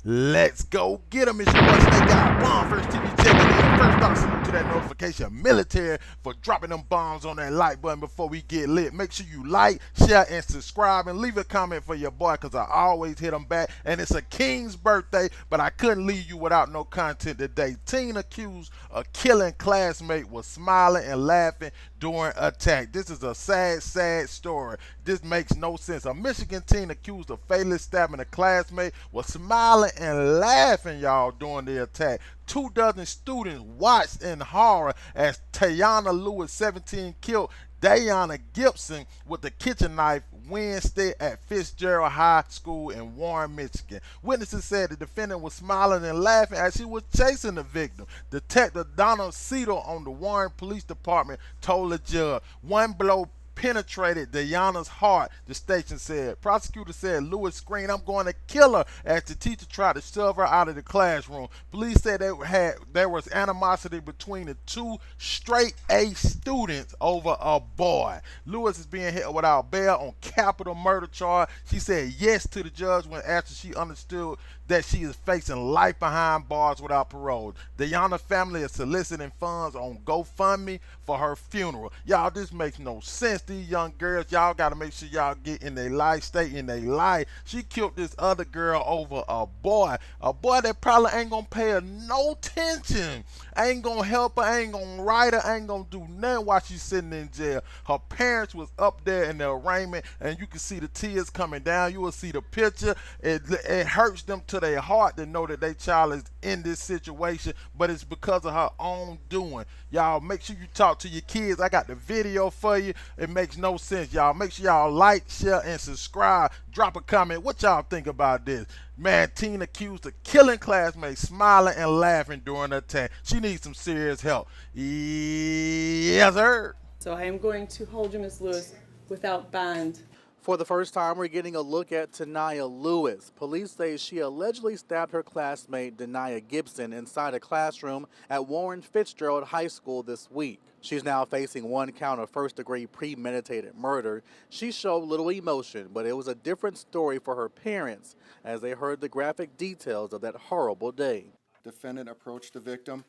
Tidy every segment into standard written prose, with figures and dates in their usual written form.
Let's go get them. It's your boy Snake Guy, Bomb First TV checking in. First off, salute to that notification military for dropping them bombs on that like button before we get lit. Make sure you like, share, and subscribe, and leave a comment for your boy, because I always hit them back. And it's a king's birthday, but I couldn't leave you without no content today. Teen accused of killing classmate was smiling and laughing during attack. This is a sad story. This makes no sense. A Michigan teen accused of fatally stabbing a classmate was smiling and laughing, y'all, during the attack. 24 students watched in horror as Tanaya Lewis, 17, killed Danyna Gibson with a kitchen knife Wednesday at Fitzgerald High School in Warren, Michigan. Witnesses said the defendant was smiling and laughing as he was chasing the victim. Detective Donald Cedar on the Warren Police Department told the judge, "One blow penetrated Danyna's heart," the station said. Prosecutor said Lewis screamed, "I'm going to kill her," as the teacher tried to shove her out of the classroom. Police said there was animosity between the two straight A students over a boy. Lewis is being held without bail on capital murder charge. She said yes to the judge when after she understood that she is facing life behind bars without parole. Danyna's family is soliciting funds on GoFundMe for her funeral. Y'all, this makes no sense. These young girls, y'all got to make sure y'all get in their life, stay in their life. She killed this other girl over a boy that probably ain't gonna pay her no attention, ain't gonna help her, ain't gonna write her, ain't gonna do nothing while she's sitting in jail. Her parents was up there in the arraignment, and you can see the tears coming down. You will see the picture. It hurts them to their heart to know that their child is in this situation, but it's because of her own doing. Y'all, make sure you talk to your kids. I got the video for you. It makes no sense, y'all. Make sure y'all like, share, and subscribe. Drop a comment. What y'all think about this? Man, teen accused of killing classmates, smiling and laughing during the attack. She needs some serious help. Yes, sir. So I am going to hold you, Ms. Lewis, without bond. For the first time, we're getting a look at Tanaya Lewis. Police say she allegedly stabbed her classmate, Danyna Gibson, inside a classroom at Warren Fitzgerald High School this week. She's now facing one count of first-degree premeditated murder. She showed little emotion, but it was a different story for her parents as they heard the graphic details of that horrible day. Defendant approached the victim,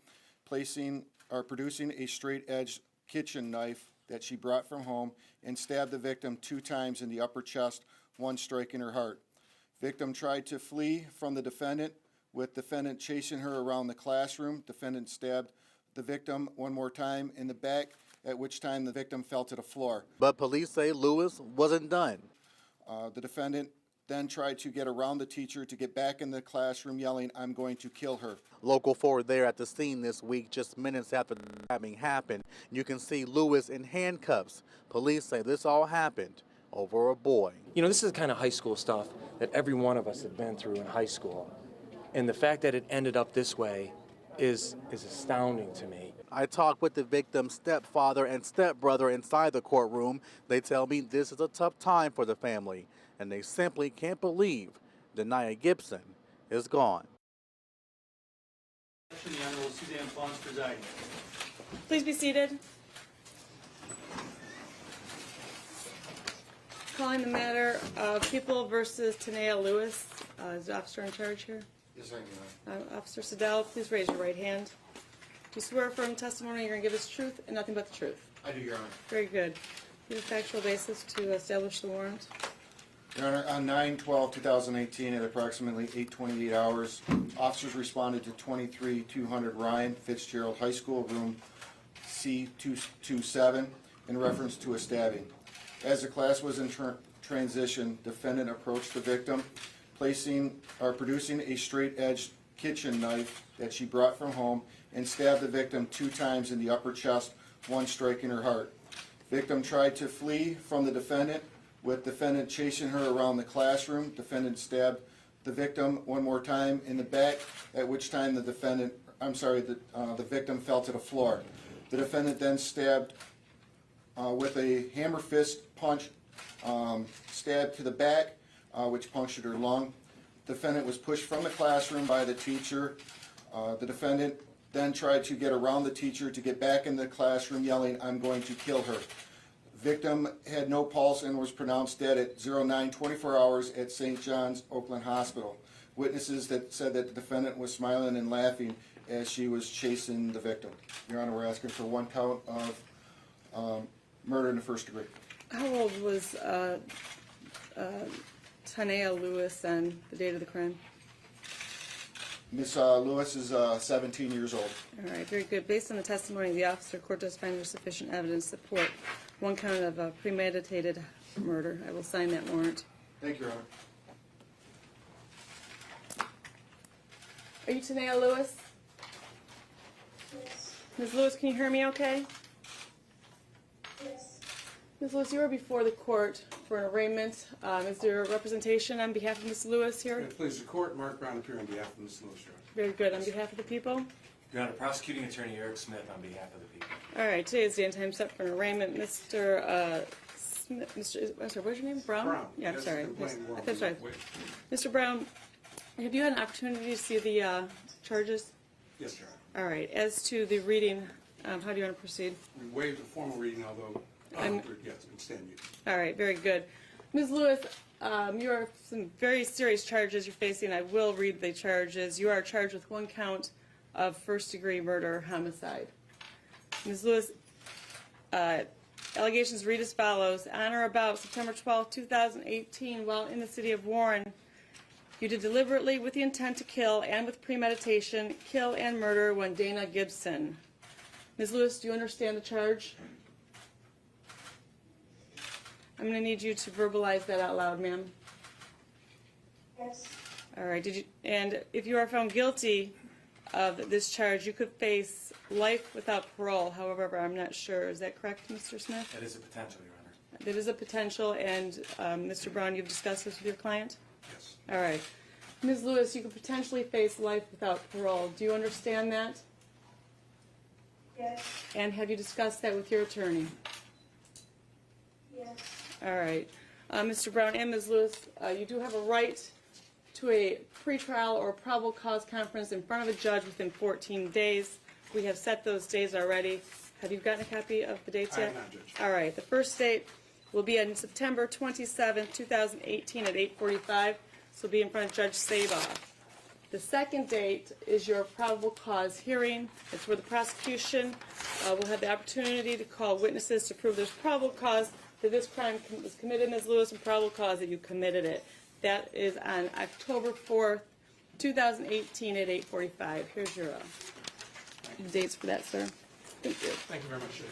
producing a straight-edged kitchen knife that she brought from home and stabbed the victim 2 times in the upper chest, 1 striking her heart. Victim tried to flee from the defendant, with defendant chasing her around the classroom. Defendant stabbed the victim 1 more time in the back, at which time the victim fell to the floor. But police say Lewis wasn't done. The defendant then tried to get around the teacher to get back in the classroom, yelling, "I'm going to kill her." Local 4 there at the scene this week, just minutes after the stabbing happened. You can see Lewis in handcuffs. Police say this all happened over a boy. You know, this is the kind of high school stuff that every one of us have been through in high school. And the fact that it ended up this way is astounding to me. I talked with the victim's stepfather and stepbrother inside the courtroom. They tell me this is a tough time for the family, and they simply can't believe Danyna Gibson is gone. Please be seated. Calling the matter of People versus Tanaya Lewis. Is the officer in charge here? Yes, I am. Officer Siddell, please raise your right hand. Do you swear affirm testimony you're going to give us truth and nothing but the truth? I do, Your Honor. Very good. Do you have a factual basis to establish the warrant? Your Honor, on 9/12/2018 at approximately 8:28 hours, officers responded to 23-200 Ryan, Fitzgerald High School, room C227, in reference to a stabbing. As the class was in transition, defendant approached the victim, producing a straight-edged kitchen knife that she brought from home and stabbed the victim 2 times in the upper chest, 1 striking her heart. Victim tried to flee from the defendant, with defendant chasing her around the classroom. Defendant stabbed the victim 1 more time in the back, at which time the victim fell to the floor. The defendant then stabbed with a hammer fist punch, stabbed to the back, which punctured her lung. Defendant was pushed from the classroom by the teacher. The defendant then tried to get around the teacher to get back in the classroom, yelling, "I'm going to kill her." Victim had no pulse and was pronounced dead at 09:24 hours at St. John's Oakland Hospital. witnesses that said that the defendant was smiling and laughing as she was chasing the victim. Your Honor, we're asking for 1 count of murder in the first degree. How old was Tanaya Lewis on the date of the crime? Miss Lewis is 17 years old. All right, very good. Based on the testimony of the officer, court does find there's sufficient evidence to support 1 count of premeditated murder. I will sign that warrant. Thank you, Your Honor. Are you Tanaya Lewis? Yes. Ms. Lewis, can you hear me okay? Yes. Ms. Lewis, you are before the court for an arraignment. Is there representation on behalf of Ms. Lewis here? Please, the court, Mark Brown, appear on behalf of Ms. Lewis. Very good. On behalf of the people? Your Honor, Prosecuting Attorney Eric Smith on behalf of the people. All right, today is the end time set for an arraignment. Mr. Smith, I'm sorry, what's your name? Brown? Brown. Yeah, Yes, sorry. complaint warrant. That's right. Wait. Mr. Brown, have you had an opportunity to see the charges? Yes, Your Honor. All right. As to the reading, how do you want to proceed? We waived the formal reading, although, yes, we stand mute. All right, very good. Ms. Lewis, you are some very serious charges you're facing. I will read the charges. You are charged with 1 count of first-degree murder, homicide. Ms. Lewis, allegations read as follows. On or about September 12, 2018, while in the city of Warren, you did deliberately, with the intent to kill and with premeditation, kill and murder one Danyna Gibson. Ms. Lewis, do you understand the charge? I'm going to need you to verbalize that out loud, ma'am. Yes. All right. And if you are found guilty of this charge, you could face life without parole. However, I'm not sure. Is that correct, Mr. Smith? That is a potential, Your Honor. That is a potential. And Mr. Brown, you've discussed this with your client? Yes. All right. Ms. Lewis, you could potentially face life without parole. Do you understand that? Yes. And have you discussed that with your attorney? Yes. All right. Mr. Brown and Ms. Lewis, you do have a right to a pretrial or probable cause conference in front of a judge within 14 days. We have set those days already. Have you gotten a copy of the dates I yet? have not, Judge. All right. The first date will be on September 27, 2018 at 8:45. This will be in front of Judge Sabaugh. The second date is your probable cause hearing. It's where the prosecution will have the opportunity to call witnesses to prove there's probable cause that this crime was committed, Ms. Lewis, and probable cause that you committed it. That is on October 4th, 2018 at 8:45. Here's your dates for that, sir. Thank you. Thank you very much, Judge.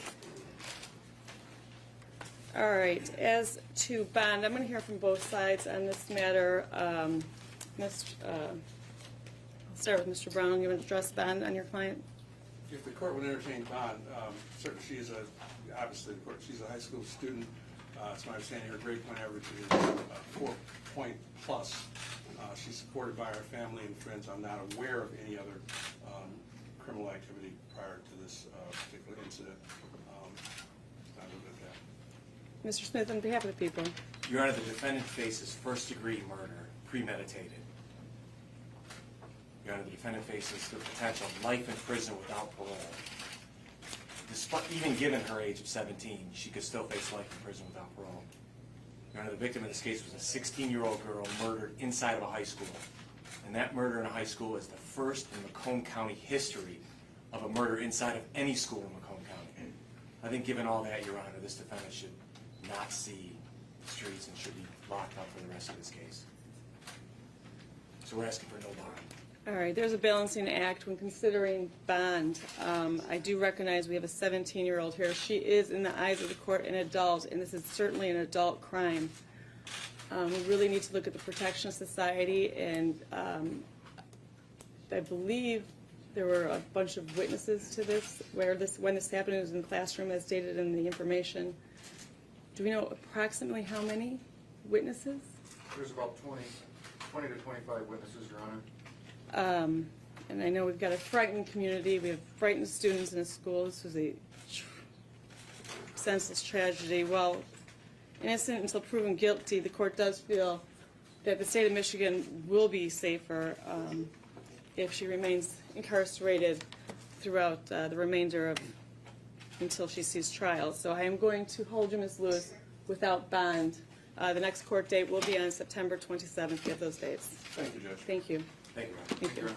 All right. As to bond, I'm going to hear from both sides on this matter. I'll start with Mr. Brown. You want to address bond on your client? If the court would entertain bond, certainly she is obviously the court, she's a high school student. It's my understanding her grade point average is 4 point plus. She's supported by her family and friends. I'm not aware of any other criminal activity prior to this particular incident. I look at that. Mr. Smith, on behalf of the people. Your Honor, the defendant faces first-degree murder, premeditated. Your Honor, the defendant faces the potential of life in prison without parole. Despite, even given her age of 17, she could still face life in prison without parole. Your Honor, the victim in this case was a 16-year-old girl murdered inside of a high school. And that murder in a high school is the first in Macomb County history of a murder inside of any school in Macomb County. I think given all that, Your Honor, this defendant should not see the streets and should be locked up for the rest of this case. So we're asking for no bond. All right, there's a balancing act when considering bond. I do recognize we have a 17-year-old here. She is, in the eyes of the court, an adult, and this is certainly an adult crime. We really need to look at the protection of society, and I believe there were a bunch of witnesses to this, when this happened. It was in the classroom, as stated in the information. Do we know approximately how many witnesses? There's about 20 to 25 witnesses, Your Honor. And I know we've got a frightened community. We have frightened students in a school. This was a senseless tragedy. Well, innocent until proven guilty, the court does feel that the state of Michigan will be safer if she remains incarcerated throughout the remainder of until she sees trial. So I am going to hold you, Ms. Lewis, without bond The next court date will be on September 27th. Get those dates. Thank you, Judge. Thank you. Thank you, Ron. Thank you. Ron.